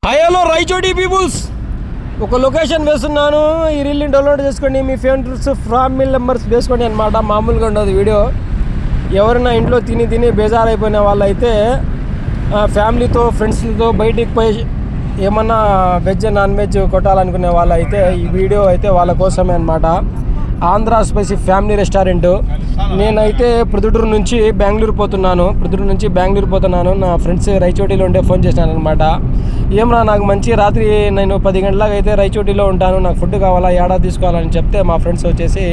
Hi hello Rayachoti peoples, ఒక location వేస్తున్నాను. ఈ రీల్ని డౌన్లోడ్ చేసుకోండి, మీ ఫ్రెండ్స్ ఫ్యామిలీ మెంబర్స్ వేసుకోండి అనమాట. మామూలుగా ఉండదు వీడియో. ఎవరైనా ఇంట్లో తిని బేజారైపోయిన వాళ్ళైతే ఫ్యామిలీతో ఫ్రెండ్స్తో బయటికి పోయి ఏమన్నా వెజ్ నాన్ వెజ్ కొట్టాలనుకునే వాళ్ళైతే ఈ వీడియో అయితే వాళ్ళ కోసమే అనమాట. Andhra spicy family restaurant. నేనైతే ప్రొద్దుటూరు నుంచి బెంగళూరు పోతున్నాను. నా ఫ్రెండ్స్ రాయచోటిలో ఉండే ఫోన్ చేసినాను అనమాట. ఏమన్నా నాకు మంచి రాత్రి నేను 10 గంటలకు అయితే రాయచోటిలో ఉంటాను, నాకు ఫుడ్ కావాలా, ఏడా తీసుకోవాలని చెప్తే మా ఫ్రెండ్స్ వచ్చేసి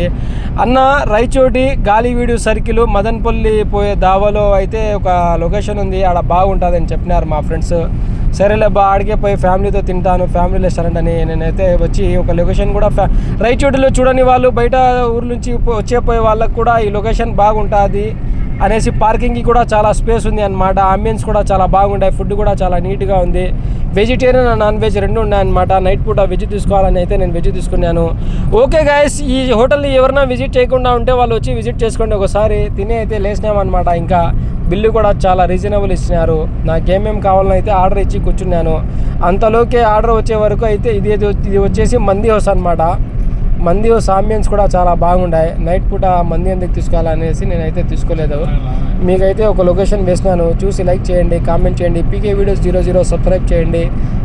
అన్న రాయచోటి గాలివీడు సర్కిల్ మదన్పల్లి పోయే దావాలో అయితే ఒక లొకేషన్ ఉంది, ఆడ బాగుంటుంది అని చెప్పినారు మా ఫ్రెండ్స్. సరేలే బా, ఆడికే పోయి ఫ్యామిలీతో తింటాను, ఫ్యామిలీ రెస్టారెంట్ అని నేనైతే వచ్చి ఒక లొకేషన్ కూడా రాయచోటిలో చూడని వాళ్ళు బయట ఊరు నుంచి పోయే వాళ్ళకు కూడా ఈ లొకేషన్ బాగుంటుంది అనేసి పార్కింగ్కి కూడా చాలా స్పేస్ ఉంది అనమాట. అంబియన్స్ కూడా చాలా బాగుంటాయి, ఫుడ్ కూడా చాలా నీట్గా ఉంది. వెజిటేరియన్ అండ్ నాన్ వెజ్ రెండు ఉన్నాయన్నమాట. నైట్ పూట వెజ్ తీసుకోవాలని అయితే నేను వెజ్ తీసుకున్నాను. ఓకే గైస్, ఈ హోటల్ని ఎవరైనా విజిట్ చేయకుండా ఉంటే వాళ్ళు వచ్చి విజిట్ చేసుకోండి ఒకసారి. తినే అయితే లేసినామన్నమాట. ఇంకా బిల్లు కూడా చాలా రీజనబుల్ ఇచ్చినారు. నాకేమేమి కావాలని అయితే ఆర్డర్ ఇచ్చి కూర్చున్నాను. అంతలోకే ఆర్డర్ వచ్చే వరకు అయితే ఇది వచ్చేసి మంది హౌస్ అనమాట. మంది హౌస్ ఆంబియన్స్ కూడా చాలా బాగుంటాయి. నైట్ పూట మంది ఎందుకు తీసుకోవాలనేసి నేనైతే తీసుకోలేదు. మీకైతే ఒక లొకేషన్ వేసినాను, చూసి లైక్ చేయండి, కామెంట్ చేయండి. పీకే వీడియోస్ 00 సబ్స్క్రైబ్ చేయండి.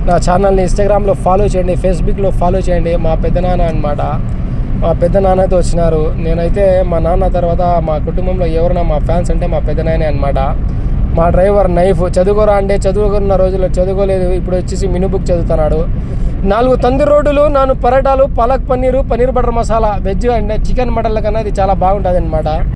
నా ఛానల్ని ఇన్స్టాగ్రామ్లో ఫాలో చేయండి, ఫేస్బుక్లో ఫాలో చేయండి. మా పెద్దనాన్న అనమాట, మా పెద్ద నాన్నతో వచ్చినారు. నేనైతే మా నాన్న తర్వాత మా కుటుంబంలో ఎవరైనా మా ఫ్యాన్స్ అంటే మా పెద్ద నాయనే అనమాట. మా డ్రైవర్ నైఫ్. చదువుకోరా అంటే చదువుకున్న రోజుల్లో చదువుకోలేదు, ఇప్పుడు వచ్చేసి మినీ బుక్ చదువుతున్నాడు. 4 తందూరి రోడ్లు, 4 పరోటాలు, palak paneer, paneer butter masala, veg and chicken మటన్ల కన్నా ఇది చాలా బాగుంటుంది అనమాట.